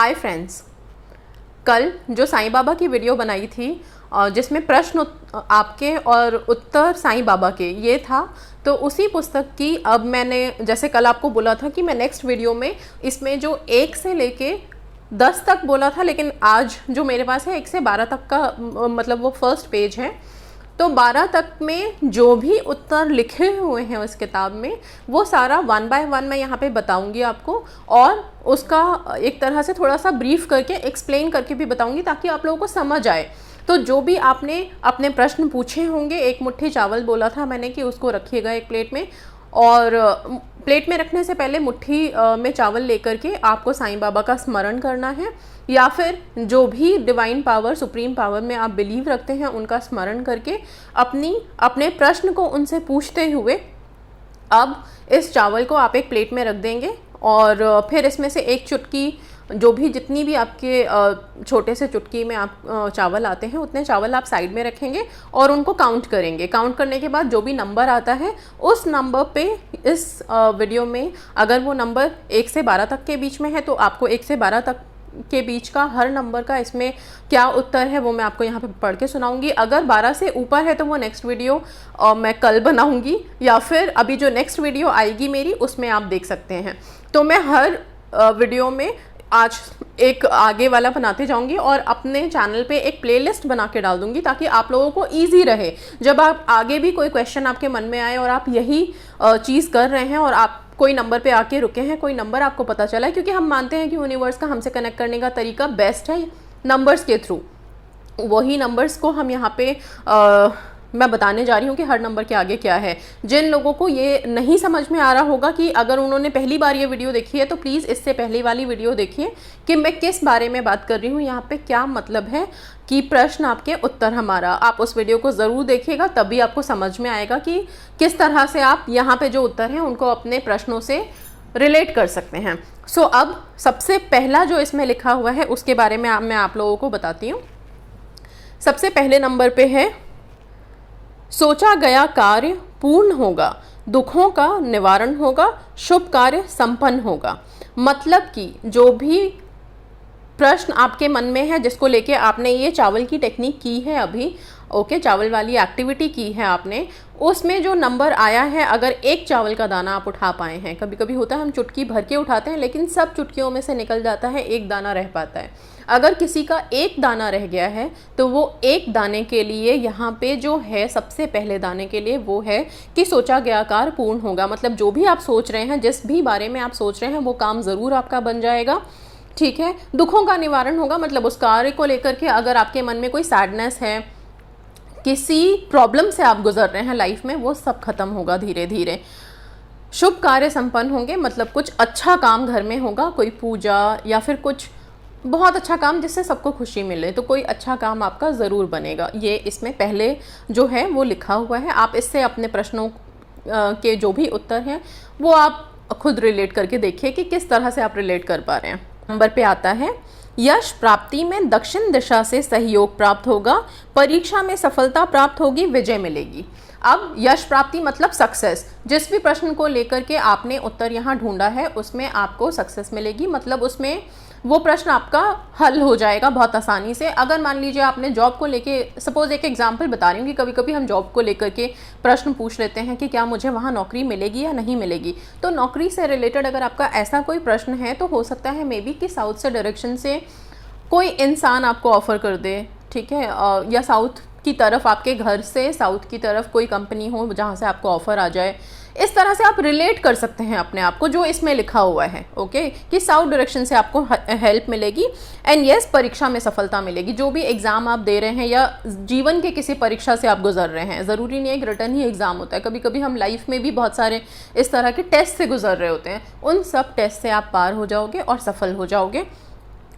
Hi friends, कल जो साईं बाबा की वीडियो बनाई थी जिसमें प्रश्न आपके और उत्तर साईं बाबा के ये था, तो उसी पुस्तक की अब मैंने जैसे कल आपको बोला था कि मैं नेक्स्ट वीडियो में इसमें जो 1 से लेके 10 तक बोला था, लेकिन आज जो मेरे पास है 1 से 12 तक का मतलब वो फर्स्ट पेज है। तो 12 तक में जो भी उत्तर लिखे हुए हैं उस किताब में वो सारा 1 बाय 1 मैं यहाँ पे बताऊँगी आपको, और उसका एक तरह से थोड़ा सा ब्रीफ करके एक्सप्लेन करके भी बताऊँगी ताकि आप लोगों को समझ आए। तो जो भी आपने अपने प्रश्न पूछे होंगे, एक मुट्ठी चावल बोला था मैंने कि उसको रखिएगा एक प्लेट में, और प्लेट में रखने से पहले मुट्ठी में चावल लेकर के आपको साईं बाबा का स्मरण करना है, या फिर जो भी डिवाइन पावर, सुप्रीम पावर में आप बिलीव रखते हैं उनका स्मरण करके अपने प्रश्न को उनसे पूछते हुए अब इस चावल को आप एक प्लेट में रख देंगे। और फिर इसमें से एक चुटकी, जो भी जितनी भी आपके छोटे से चुटकी में आप चावल आते हैं उतने चावल आप साइड में रखेंगे और उनको काउंट करेंगे। काउंट करने के बाद जो भी नंबर आता है उस नंबर पे इस वीडियो में अगर वो नंबर 1 से 12 तक के बीच में है तो आपको 1 से 12 तक के बीच का हर नंबर का इसमें क्या उत्तर है वो मैं आपको यहाँ पे पढ़ के सुनाऊंगी। अगर 12 से ऊपर है तो वो नेक्स्ट वीडियो मैं कल बनाऊंगी, या फिर अभी जो नेक्स्ट वीडियो आएगी मेरी उसमें आप देख सकते हैं। तो मैं हर वीडियो में आज एक आगे वाला बनाते जाऊंगी और अपने चैनल पे एक प्लेलिस्ट बना के डाल दूंगी ताकि आप लोगों को इजी रहे। जब आप आगे भी कोई क्वेश्चन आपके मन में आए और आप यही चीज़ कर रहे हैं और आप कोई नंबर पे आके रुके हैं, कोई नंबर आपको पता चला है, क्योंकि हम मानते हैं कि यूनिवर्स का हमसे कनेक्ट करने का तरीका बेस्ट है नंबर्स के थ्रू। वही नंबर्स को हम यहाँ पे मैं बताने जा रही हूँ कि हर नंबर के आगे क्या है। जिन लोगों को ये नहीं समझ में आ रहा होगा कि अगर उन्होंने पहली बार ये वीडियो देखी है तो प्लीज़ इससे पहले वाली वीडियो देखिए कि मैं किस बारे में बात कर रही हूँ, यहाँ पे क्या मतलब है कि प्रश्न आपके उत्तर हमारा। आप उस वीडियो को ज़रूर देखिएगा, तभी आपको समझ में आएगा कि किस तरह से आप यहाँ पे जो उत्तर हैं उनको अपने प्रश्नों से रिलेट कर सकते हैं। सो अब सबसे पहला जो इसमें लिखा हुआ है उसके बारे में मैं आप लोगों को बताती हूँ। सबसे पहले नंबर पे है, सोचा गया कार्य पूर्ण होगा, दुखों का निवारण होगा, शुभ कार्य संपन्न होगा। मतलब कि जो भी प्रश्न आपके मन में है जिसको लेके आपने ये चावल की टेक्निक की है अभी, ओके, चावल वाली एक्टिविटी की है आपने, उसमें जो नंबर आया है, अगर एक चावल का दाना आप उठा पाए हैं, कभी कभी होता है हम चुटकी भर के उठाते हैं लेकिन सब चुटकियों में से निकल जाता है, एक दाना रह पाता है। अगर किसी का एक दाना रह गया है तो वो एक दाने के लिए यहाँ पे जो है सबसे पहले दाने के लिए वो है कि सोचा गया कार्य पूर्ण होगा। मतलब जो भी आप सोच रहे हैं, जिस भी बारे में आप सोच रहे हैं वो काम ज़रूर आपका बन जाएगा, ठीक है। दुखों का निवारण होगा, मतलब उस कार्य को लेकर के अगर आपके मन में कोई सैडनेस है, किसी प्रॉब्लम से आप गुजर रहे हैं लाइफ में, वो सब खत्म होगा धीरे धीरे। शुभ कार्य संपन्न होंगे, मतलब कुछ अच्छा काम घर में होगा, कोई पूजा या फिर कुछ बहुत अच्छा काम जिससे सबको खुशी मिले, तो कोई अच्छा काम आपका ज़रूर बनेगा। ये इसमें पहले जो है वो लिखा हुआ है। आप इससे अपने प्रश्नों के जो भी उत्तर हैं वो आप खुद रिलेट करके देखिए कि किस तरह से आप रिलेट कर पा रहे हैं। नंबर पे आता है, यश प्राप्ति में दक्षिण दिशा से सहयोग प्राप्त होगा, परीक्षा में सफलता प्राप्त होगी, विजय मिलेगी। अब यश प्राप्ति मतलब सक्सेस। जिस भी प्रश्न को लेकर के आपने उत्तर यहाँ ढूंढा है उसमें आपको सक्सेस मिलेगी, मतलब उसमें वो प्रश्न आपका हल हो जाएगा बहुत आसानी से। अगर मान लीजिए आपने जॉब को लेके, सपोज एक एग्जांपल बता रही हूँ कि कभी कभी हम जॉब को लेकर के प्रश्न पूछ लेते हैं कि क्या मुझे वहाँ नौकरी मिलेगी या नहीं मिलेगी। तो नौकरी से रिलेटेड अगर आपका ऐसा कोई प्रश्न है तो हो सकता है मे बी कि साउथ से डायरेक्शन से कोई इंसान आपको ऑफ़र कर दे, ठीक है, या साउथ की तरफ, आपके घर से साउथ की तरफ कोई कंपनी हो जहाँ से आपको ऑफ़र आ जाए। इस तरह से आप रिलेट कर सकते हैं अपने आप को जो इसमें लिखा हुआ है, ओके, कि साउथ डायरेक्शन से आपको हेल्प मिलेगी। एंड यस, परीक्षा में सफलता मिलेगी। जो भी एग्ज़ाम आप दे रहे हैं या जीवन के किसी परीक्षा से आप गुजर रहे हैं, ज़रूरी नहीं है एक रिटर्न ही एग्ज़ाम होता है, कभी कभी हम लाइफ में भी बहुत सारे इस तरह के टेस्ट से गुजर रहे होते हैं। उन सब टेस्ट से आप पार हो जाओगे और सफल हो जाओगे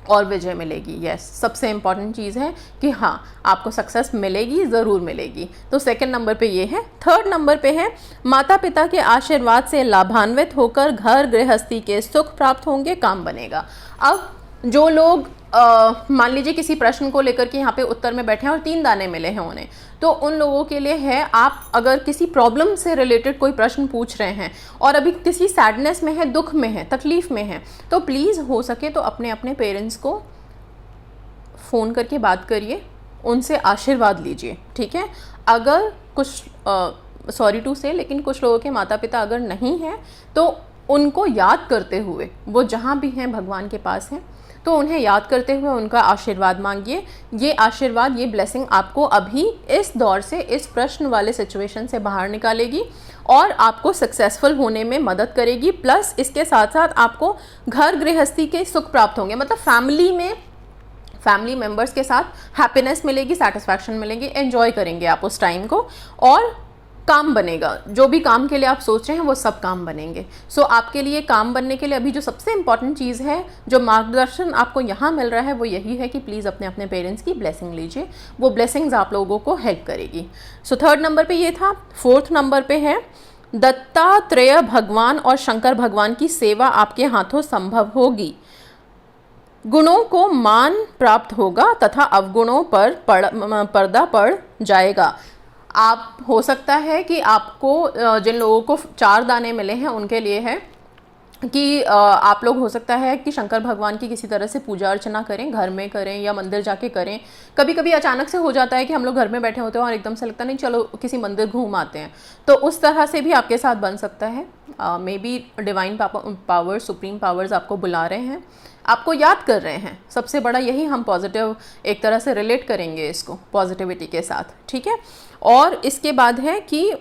और विजय मिलेगी। यस, सबसे इम्पॉर्टेंट चीज़ है कि हाँ, आपको सक्सेस मिलेगी, ज़रूर मिलेगी। तो सेकंड नंबर पे ये है। थर्ड नंबर पे है, माता पिता के आशीर्वाद से लाभान्वित होकर घर गृहस्थी के सुख प्राप्त होंगे, काम बनेगा। अब जो लोग मान लीजिए किसी प्रश्न को लेकर के यहाँ पे उत्तर में बैठे हैं और 3 दाने मिले हैं उन्हें, तो उन लोगों के लिए है, आप अगर किसी प्रॉब्लम से रिलेटेड कोई प्रश्न पूछ रहे हैं और अभी किसी सैडनेस में है, दुख में है, तकलीफ में है, तो प्लीज़ हो सके तो अपने अपने पेरेंट्स को फ़ोन करके बात करिए, उनसे आशीर्वाद लीजिए, ठीक है। अगर कुछ सॉरी टू से, लेकिन कुछ लोगों के माता पिता अगर नहीं हैं तो उनको याद करते हुए, वो जहाँ भी हैं भगवान के पास हैं, तो उन्हें याद करते हुए उनका आशीर्वाद मांगिए। ये आशीर्वाद, ये ब्लेसिंग आपको अभी इस दौर से, इस प्रश्न वाले सिचुएशन से बाहर निकालेगी और आपको सक्सेसफुल होने में मदद करेगी। प्लस इसके साथ साथ आपको घर गृहस्थी के सुख प्राप्त होंगे, मतलब फैमिली मेम्बर्स के साथ हैप्पीनेस मिलेगी, सेटिस्फैक्शन मिलेगी, एंजॉय करेंगे आप उस टाइम को, और काम बनेगा। जो भी काम के लिए आप सोच रहे हैं वो सब काम बनेंगे। सो आपके लिए काम बनने के लिए अभी जो सबसे इंपॉर्टेंट चीज़ है, जो मार्गदर्शन आपको यहाँ मिल रहा है, वो यही है कि प्लीज़ अपने अपने पेरेंट्स की ब्लेसिंग लीजिए, वो ब्लेसिंग्स आप लोगों को हेल्प करेगी। सो 3rd नंबर पे ये था। 4th नंबर पे है दत्तात्रेय भगवान और शंकर भगवान की सेवा आपके हाथों संभव होगी। गुणों को मान प्राप्त होगा तथा अवगुणों पर पर्दा पड़ जाएगा। आप, हो सकता है कि आपको, जिन लोगों को 4 दाने मिले हैं उनके लिए है कि आप लोग, हो सकता है कि शंकर भगवान की किसी तरह से पूजा अर्चना करें, घर में करें या मंदिर जाके करें। कभी कभी अचानक से हो जाता है कि हम लोग घर में बैठे होते हैं और एकदम से लगता नहीं चलो किसी मंदिर घूम आते हैं, तो उस तरह से भी आपके साथ बन सकता है। May be divine power, supreme powers आपको बुला रहे हैं, आपको याद कर रहे हैं। सबसे बड़ा यही, हम पॉजिटिव एक तरह से रिलेट करेंगे इसको पॉजिटिविटी के साथ, ठीक है। और इसके बाद है कि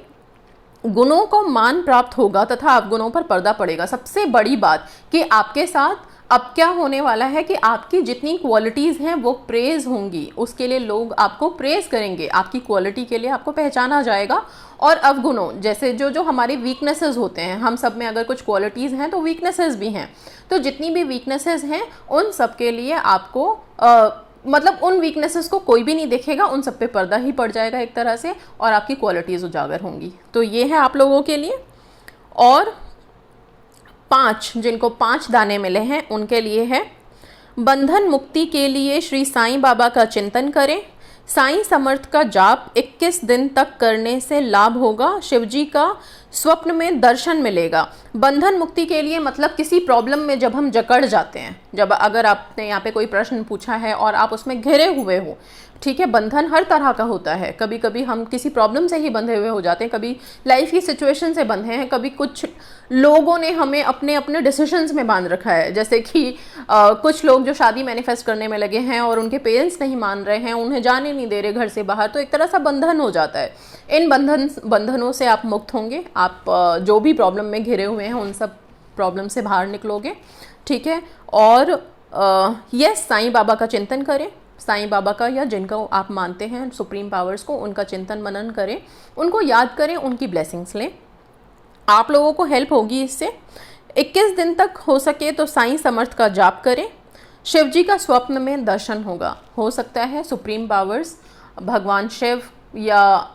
गुणों को मान प्राप्त होगा तथा अवगुणों पर पर्दा पड़ेगा। सबसे बड़ी बात कि आपके साथ अब क्या होने वाला है कि आपकी जितनी क्वालिटीज़ हैं वो प्रेज होंगी, उसके लिए लोग आपको प्रेज करेंगे, आपकी क्वालिटी के लिए आपको पहचाना जाएगा। और अवगुणों, जैसे जो जो हमारे वीकनेसेस होते हैं, हम सब में अगर कुछ क्वालिटीज़ हैं तो वीकनेसेस भी हैं, तो जितनी भी वीकनेसेस हैं उन सब के लिए आपको मतलब उन वीकनेसेस को कोई भी नहीं देखेगा, उन सब पे पर्दा ही पड़ जाएगा एक तरह से, और आपकी क्वालिटीज़ उजागर होंगी। तो ये है आप लोगों के लिए। और 5, जिनको 5 दाने मिले हैं उनके लिए है, बंधन मुक्ति के लिए श्री साईं बाबा का चिंतन करें। साईं समर्थ का जाप 21 दिन तक करने से लाभ होगा। शिवजी का स्वप्न में दर्शन मिलेगा। बंधन मुक्ति के लिए मतलब किसी प्रॉब्लम में जब हम जकड़ जाते हैं, जब अगर आपने यहाँ पे कोई प्रश्न पूछा है और आप उसमें घिरे हुए हो, ठीक है। बंधन हर तरह का होता है, कभी कभी हम किसी प्रॉब्लम से ही बंधे हुए हो जाते हैं, कभी लाइफ की सिचुएशन से बंधे हैं, कभी कुछ लोगों ने हमें अपने अपने डिसीजंस में बांध रखा है। जैसे कि कुछ लोग जो शादी मैनिफेस्ट करने में लगे हैं और उनके पेरेंट्स नहीं मान रहे हैं, उन्हें जाने नहीं दे रहे घर से बाहर, तो एक तरह सा बंधन हो जाता है। इन बंधनों से आप मुक्त होंगे। आप जो भी प्रॉब्लम में घिरे हुए हैं उन सब प्रॉब्लम से बाहर निकलोगे, ठीक है। और यस, साईं बाबा का चिंतन करें, साईं बाबा का या जिनको आप मानते हैं सुप्रीम पावर्स को, उनका चिंतन मनन करें, उनको याद करें, उनकी ब्लेसिंग्स लें, आप लोगों को हेल्प होगी इससे। 21 दिन तक हो सके तो साईं समर्थ का जाप करें। शिवजी का स्वप्न में दर्शन होगा। हो सकता है सुप्रीम पावर्स, भगवान शिव या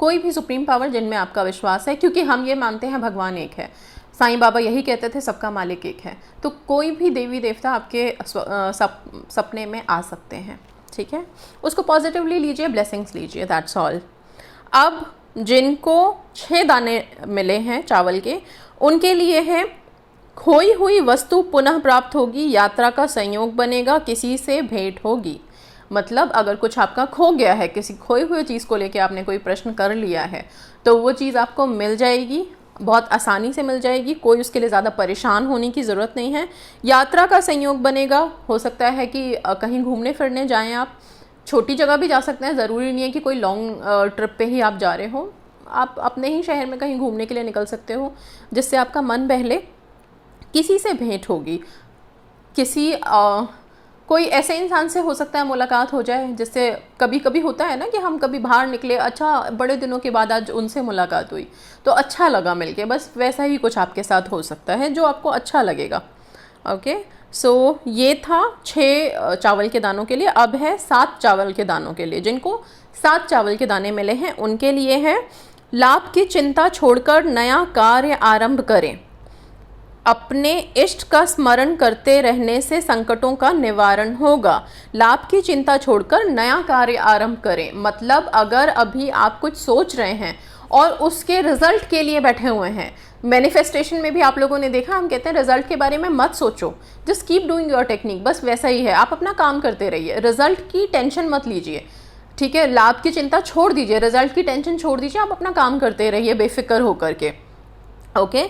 कोई भी सुप्रीम पावर जिनमें आपका विश्वास है, क्योंकि हम ये मानते हैं भगवान एक है, साईं बाबा यही कहते थे सबका मालिक एक है, तो कोई भी देवी देवता आपके सपने में आ सकते हैं, ठीक है। उसको पॉजिटिवली लीजिए, ब्लेसिंग्स लीजिए, दैट्स ऑल। अब जिनको 6 दाने मिले हैं चावल के, उनके लिए है, खोई हुई वस्तु पुनः प्राप्त होगी, यात्रा का संयोग बनेगा, किसी से भेंट होगी। मतलब अगर कुछ आपका खो गया है, किसी खोई हुई चीज़ को लेके आपने कोई प्रश्न कर लिया है, तो वो चीज़ आपको मिल जाएगी, बहुत आसानी से मिल जाएगी, कोई उसके लिए ज़्यादा परेशान होने की ज़रूरत नहीं है। यात्रा का संयोग बनेगा, हो सकता है कि कहीं घूमने फिरने जाएं, आप छोटी जगह भी जा सकते हैं, ज़रूरी नहीं है कि कोई लॉन्ग ट्रिप पे ही आप जा रहे हो, आप अपने ही शहर में कहीं घूमने के लिए निकल सकते हो, जिससे आपका मन बहले। किसी से भेंट होगी, किसी कोई ऐसे इंसान से हो सकता है मुलाकात हो जाए, जिससे कभी कभी होता है ना कि हम कभी बाहर निकले, अच्छा बड़े दिनों के बाद आज उनसे मुलाकात हुई तो अच्छा लगा मिलके, बस वैसा ही कुछ आपके साथ हो सकता है जो आपको अच्छा लगेगा। ओके, सो ये था 6 चावल के दानों के लिए। अब है 7 चावल के दानों के लिए। जिनको 7 चावल के दाने मिले हैं उनके लिए है, लाभ की चिंता छोड़कर नया कार्य आरंभ करें। अपने इष्ट का स्मरण करते रहने से संकटों का निवारण होगा। लाभ की चिंता छोड़कर नया कार्य आरंभ करें। मतलब अगर अभी आप कुछ सोच रहे हैं और उसके रिजल्ट के लिए बैठे हुए हैं, मैनिफेस्टेशन में भी आप लोगों ने देखा, हम कहते हैं रिजल्ट के बारे में मत सोचो, just keep doing your technique. बस वैसा ही है, आप अपना काम करते रहिए, रिजल्ट की टेंशन मत लीजिए, ठीक है। लाभ की चिंता छोड़ दीजिए, रिजल्ट की टेंशन छोड़ दीजिए, आप अपना काम करते रहिए बेफिक्र होकर के, ओके।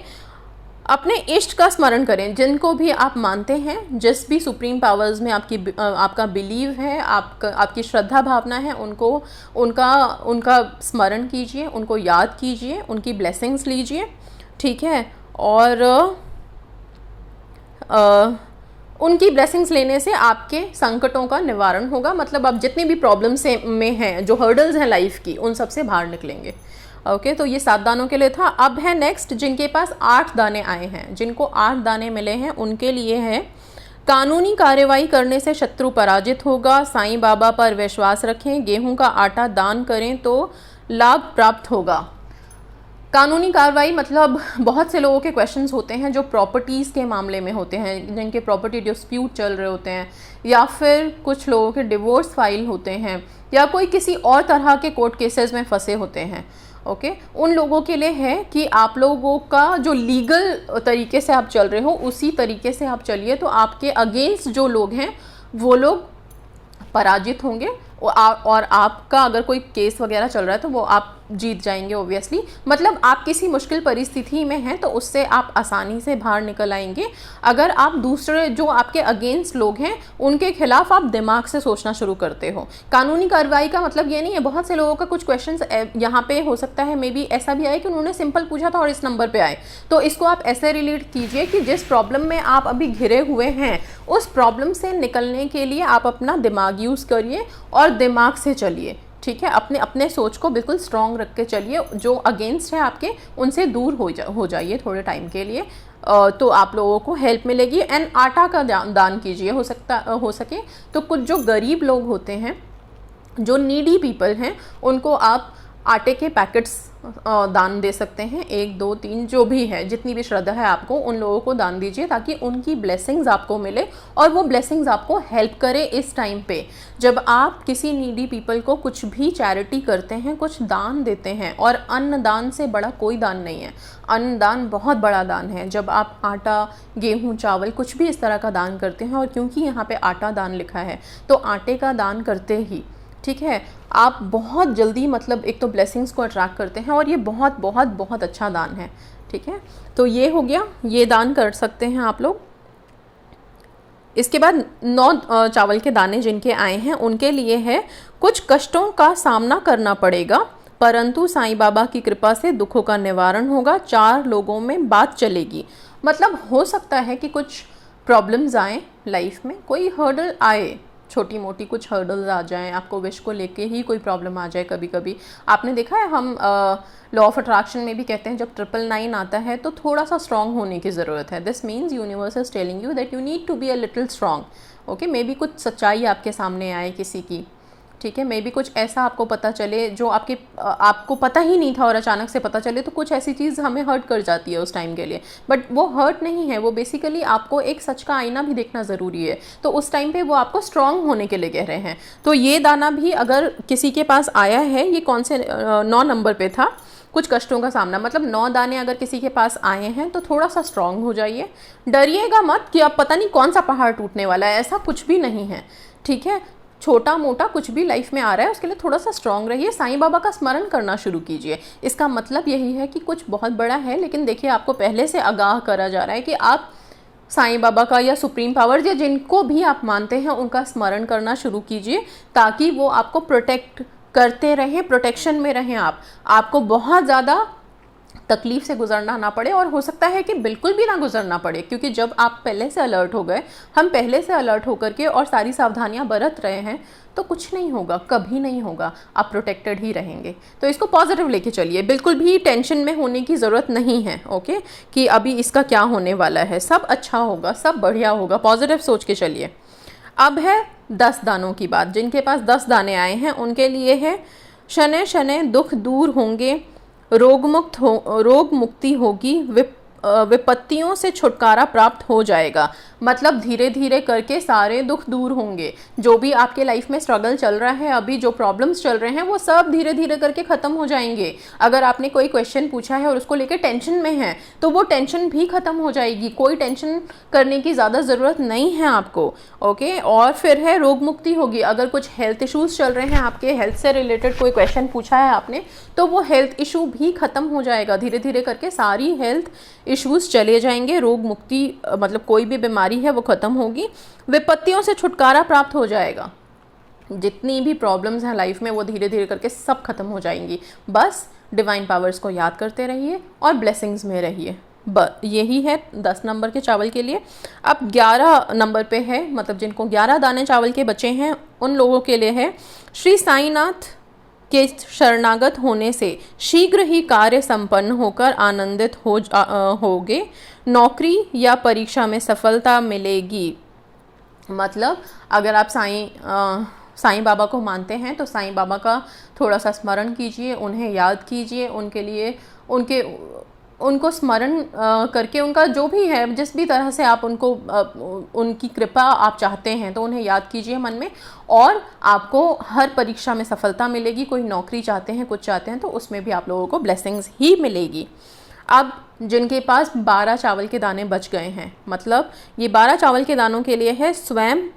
अपने इष्ट का स्मरण करें, जिनको भी आप मानते हैं, जिस भी सुप्रीम पावर्स में आपका बिलीव है, आपकी श्रद्धा भावना है, उनका स्मरण कीजिए, उनको याद कीजिए, उनकी ब्लेसिंग्स लीजिए, ठीक है। और उनकी ब्लेसिंग्स लेने से आपके संकटों का निवारण होगा। मतलब आप जितनी भी प्रॉब्लम्स में हैं, जो हर्डल्स हैं लाइफ की, उन सब से बाहर निकलेंगे, ओके। तो ये 7 दानों के लिए था। अब है नेक्स्ट जिनके पास 8 दाने आए हैं, जिनको 8 दाने मिले हैं, उनके लिए है कानूनी कार्रवाई करने से शत्रु पराजित होगा। साईं बाबा पर विश्वास रखें, गेहूं का आटा दान करें तो लाभ प्राप्त होगा। कानूनी कार्रवाई मतलब बहुत से लोगों के क्वेश्चंस होते हैं जो प्रॉपर्टीज़ के मामले में होते हैं, जिनके प्रॉपर्टी डिस्प्यूट चल रहे होते हैं, या फिर कुछ लोगों के डिवोर्स फाइल होते हैं, या कोई किसी और तरह के कोर्ट केसेस में फंसे होते हैं, ओके। उन लोगों के लिए है कि आप लोगों का जो लीगल तरीके से आप चल रहे हो उसी तरीके से आप चलिए, तो आपके अगेंस्ट जो लोग हैं वो लोग पराजित होंगे, और आपका अगर कोई केस वगैरह चल रहा है तो वो आप जीत जाएंगे ऑब्वियसली। मतलब आप किसी मुश्किल परिस्थिति में हैं तो उससे आप आसानी से बाहर निकल आएंगे। अगर आप दूसरे जो आपके अगेंस्ट लोग हैं उनके खिलाफ आप दिमाग से सोचना शुरू करते हो। कानूनी कार्रवाई का मतलब ये नहीं है, बहुत से लोगों का कुछ क्वेश्चंस यहाँ पे हो सकता है मे बी ऐसा भी आए कि उन्होंने सिंपल पूछा था और इस नंबर पे आए, तो इसको आप ऐसे रिलेट कीजिए कि जिस प्रॉब्लम में आप अभी घिरे हुए हैं उस प्रॉब्लम से निकलने के लिए आप अपना दिमाग यूज़ करिए और दिमाग से चलिए, ठीक है। अपने सोच को बिल्कुल स्ट्रॉन्ग रख के चलिए, जो अगेंस्ट है आपके उनसे दूर हो जाइए थोड़े टाइम के लिए, तो आप लोगों को हेल्प मिलेगी। एंड आटा का दान कीजिए, हो सके तो कुछ जो गरीब लोग होते हैं, जो नीडी पीपल हैं, उनको आप आटे के पैकेट्स दान दे सकते हैं, 1 2 3 जो भी है, जितनी भी श्रद्धा है आपको, उन लोगों को दान दीजिए ताकि उनकी ब्लेसिंग्स आपको मिले और वो ब्लेसिंग्स आपको हेल्प करे इस टाइम पे। जब आप किसी नीडी पीपल को कुछ भी चैरिटी करते हैं, कुछ दान देते हैं, और अन्न दान से बड़ा कोई दान नहीं है, अन्न दान बहुत बड़ा दान है। जब आप आटा, गेहूँ, चावल कुछ भी इस तरह का दान करते हैं, और क्योंकि यहाँ पे आटा दान लिखा है तो आटे का दान करते ही, ठीक है, आप बहुत जल्दी मतलब एक तो ब्लेसिंग्स को अट्रैक्ट करते हैं, और ये बहुत बहुत बहुत अच्छा दान है, ठीक है। तो ये हो गया, ये दान कर सकते हैं आप लोग। इसके बाद 9 चावल के दाने जिनके आए हैं उनके लिए है कुछ कष्टों का सामना करना पड़ेगा, परंतु साईं बाबा की कृपा से दुखों का निवारण होगा। 4 लोगों में बात चलेगी। मतलब हो सकता है कि कुछ प्रॉब्लम्स आए लाइफ में, कोई हर्डल आए, छोटी मोटी कुछ हर्डल्स आ जाएं, आपको विश को लेके ही कोई प्रॉब्लम आ जाए। कभी कभी आपने देखा है, हम लॉ ऑफ अट्रैक्शन में भी कहते हैं जब 999 आता है तो थोड़ा सा स्ट्रांग होने की ज़रूरत है। This means universe is telling you that you need to be a little strong, okay. May be कुछ सच्चाई आपके सामने आए किसी की, ठीक है। मे बी कुछ ऐसा आपको पता चले जो आपको पता ही नहीं था और अचानक से पता चले, तो कुछ ऐसी चीज़ हमें हर्ट कर जाती है उस टाइम के लिए, बट वो हर्ट नहीं है, वो बेसिकली आपको एक सच का आईना भी देखना ज़रूरी है। तो उस टाइम पे वो आपको स्ट्रांग होने के लिए कह रहे हैं। तो ये दाना भी अगर किसी के पास आया है, ये कौन से 9 नंबर पे था, कुछ कष्टों का सामना, मतलब 9 दाने अगर किसी के पास आए हैं तो थोड़ा सा स्ट्रांग हो जाइए। डरिएगा मत कि अब पता नहीं कौन सा पहाड़ टूटने वाला है, ऐसा कुछ भी नहीं है, ठीक है। छोटा मोटा कुछ भी लाइफ में आ रहा है उसके लिए थोड़ा सा स्ट्रांग रहिए, साईं बाबा का स्मरण करना शुरू कीजिए। इसका मतलब यही है कि कुछ बहुत बड़ा है, लेकिन देखिए आपको पहले से आगाह करा जा रहा है कि आप साईं बाबा का या सुप्रीम पावर या जिनको भी आप मानते हैं उनका स्मरण करना शुरू कीजिए, ताकि वो आपको प्रोटेक्ट करते रहें, प्रोटेक्शन में रहें। आपको बहुत ज़्यादा तकलीफ से गुजरना ना पड़े, और हो सकता है कि बिल्कुल भी ना गुजरना पड़े, क्योंकि जब आप पहले से अलर्ट हो गए, हम पहले से अलर्ट होकर के और सारी सावधानियां बरत रहे हैं, तो कुछ नहीं होगा, कभी नहीं होगा, आप प्रोटेक्टेड ही रहेंगे। तो इसको पॉजिटिव लेके चलिए, बिल्कुल भी टेंशन में होने की ज़रूरत नहीं है, ओके, कि अभी इसका क्या होने वाला है। सब अच्छा होगा, सब बढ़िया होगा, पॉजिटिव सोच के चलिए। अब है 10 दानों की बात। जिनके पास 10 दाने आए हैं उनके लिए है शनै शनै दुख दूर होंगे, रोग मुक्ति होगी, विपत्तियों से छुटकारा प्राप्त हो जाएगा। मतलब धीरे धीरे करके सारे दुख दूर होंगे। जो भी आपके लाइफ में स्ट्रगल चल रहा है, अभी जो प्रॉब्लम्स चल रहे हैं, वो सब धीरे धीरे करके ख़त्म हो जाएंगे। अगर आपने कोई क्वेश्चन पूछा है और उसको लेकर टेंशन में है, तो वो टेंशन भी ख़त्म हो जाएगी। कोई टेंशन करने की ज़्यादा ज़रूरत नहीं है आपको। ओके, और फिर है रोग मुक्ति होगी। अगर कुछ हेल्थ इश्यूज़ चल रहे हैं, आपके हेल्थ से रिलेटेड कोई क्वेश्चन पूछा है आपने, तो वो हेल्थ इशू भी ख़त्म हो जाएगा। धीरे धीरे करके सारी हेल्थ इश्यूज़ चले जाएंगे। रोग मुक्ति मतलब कोई भी बीमारी है वो ख़त्म होगी। विपत्तियों से छुटकारा प्राप्त हो जाएगा। जितनी भी प्रॉब्लम्स हैं लाइफ में, वो धीरे धीरे करके सब खत्म हो जाएंगी। बस डिवाइन पावर्स को याद करते रहिए और ब्लेसिंग्स में रहिए। यही है 10 नंबर के चावल के लिए। अब 11 नंबर पे है, मतलब जिनको 11 दाने चावल के बचे हैं, उन लोगों के लिए है, श्री साईनाथ के शरणागत होने से शीघ्र ही कार्य संपन्न होकर आनंदित होगे। नौकरी या परीक्षा में सफलता मिलेगी। मतलब अगर आप साईं बाबा को मानते हैं, तो साईं बाबा का थोड़ा सा स्मरण कीजिए, उन्हें याद कीजिए, उनके लिए उनको स्मरण करके, उनका जो भी है, जिस भी तरह से आप उनकी कृपा आप चाहते हैं, तो उन्हें याद कीजिए मन में, और आपको हर परीक्षा में सफलता मिलेगी। कोई नौकरी चाहते हैं, कुछ चाहते हैं, तो उसमें भी आप लोगों को ब्लेसिंग्स ही मिलेगी। अब जिनके पास 12 चावल के दाने बच गए हैं, मतलब ये 12 चावल के दानों के लिए है, स्वयं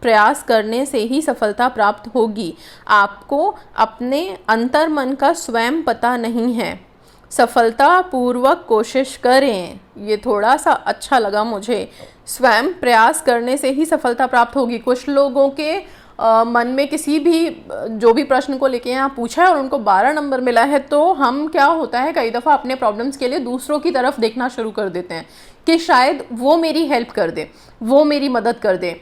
प्रयास करने से ही सफलता प्राप्त होगी। आपको अपने अंतर्मन का स्वयं पता नहीं है। सफलता पूर्वक कोशिश करें। ये थोड़ा सा अच्छा लगा मुझे। स्वयं प्रयास करने से ही सफलता प्राप्त होगी। कुछ लोगों के मन में किसी भी जो भी प्रश्न को लेके यहाँ पूछा है और उनको 12 नंबर मिला है, तो हम क्या होता है, कई दफ़ा अपने प्रॉब्लम्स के लिए दूसरों की तरफ देखना शुरू कर देते हैं कि शायद वो मेरी हेल्प कर दे, वो मेरी मदद कर दे।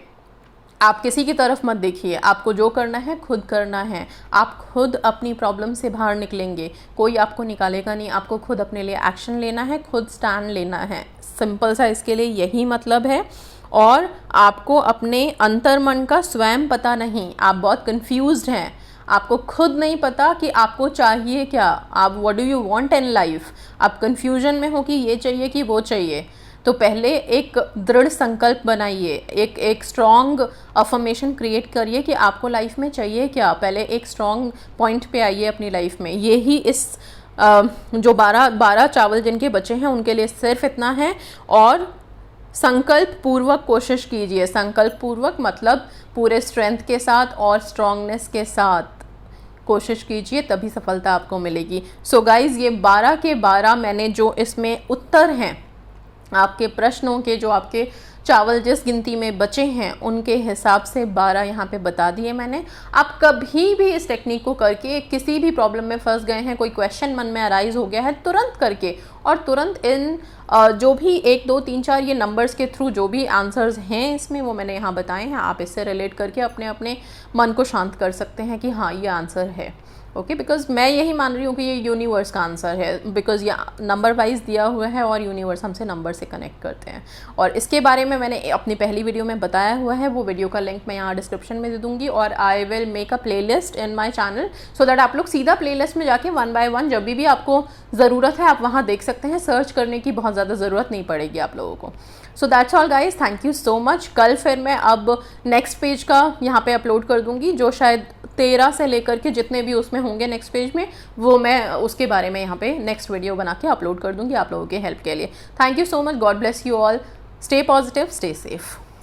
आप किसी की तरफ मत देखिए। आपको जो करना है खुद करना है। आप खुद अपनी प्रॉब्लम से बाहर निकलेंगे, कोई आपको निकालेगा नहीं। आपको खुद अपने लिए एक्शन लेना है, खुद स्टैंड लेना है। सिंपल सा इसके लिए यही मतलब है। और आपको अपने अंतर्मन का स्वयं पता नहीं। आप बहुत कंफ्यूज्ड हैं, आपको खुद नहीं पता कि आपको चाहिए क्या, आप what do you want in life. आप कंफ्यूजन में हो कि ये चाहिए कि वो चाहिए। तो पहले एक दृढ़ संकल्प बनाइए, एक स्ट्रॉन्ग अफर्मेशन क्रिएट करिए कि आपको लाइफ में चाहिए क्या। पहले एक स्ट्रॉन्ग पॉइंट पे आइए अपनी लाइफ में। यही इस जो 12 चावल जिनके बचे हैं उनके लिए सिर्फ इतना है। और संकल्प पूर्वक कोशिश कीजिए। संकल्प पूर्वक मतलब पूरे स्ट्रेंथ के साथ और स्ट्रॉन्गनेस के साथ कोशिश कीजिए, तभी सफलता आपको मिलेगी। सो गाइज़, ये 12 के 12 मैंने जो इसमें उत्तर हैं आपके प्रश्नों के, जो आपके चावल जिस गिनती में बचे हैं उनके हिसाब से 12 यहाँ पे बता दिए मैंने। आप कभी भी इस टेक्निक को करके किसी भी प्रॉब्लम में फंस गए हैं, कोई क्वेश्चन मन में अराइज हो गया है, तुरंत करके और तुरंत इन जो भी 1 2 3 4 ये नंबर्स के थ्रू जो भी आंसर्स हैं इसमें वो मैंने यहाँ बताए हैं, आप इससे रिलेट करके अपने अपने मन को शांत कर सकते हैं कि हाँ ये आंसर है। ओके, बिकॉज मैं यही मान रही हूँ कि ये यूनिवर्स का आंसर है, बिकॉज ये नंबर वाइज दिया हुआ है और यूनिवर्स हमसे नंबर से कनेक्ट करते हैं। और इसके बारे में मैंने अपनी पहली वीडियो में बताया हुआ है, वो वीडियो का लिंक मैं यहाँ डिस्क्रिप्शन में दे दूँगी। और I will make a playlist in my channel so that आप लोग सीधा प्लेलिस्ट में जाके 1 by 1 जब भी आपको ज़रूरत है आप वहाँ देख सकते हैं। सर्च करने की बहुत ज़्यादा ज़रूरत नहीं पड़ेगी आप लोगों को। So that's all guys, thank you so much. कल फिर मैं अब नेक्स्ट पेज का यहाँ पे अपलोड कर दूँगी, जो शायद 13 से लेकर के जितने भी उसमें होंगे नेक्स्ट पेज में, वो मैं उसके बारे में यहाँ पे नेक्स्ट वीडियो बना के अपलोड कर दूँगी आप लोगों के हेल्प के लिए। Thank you so much. God bless you all. Stay positive, stay safe.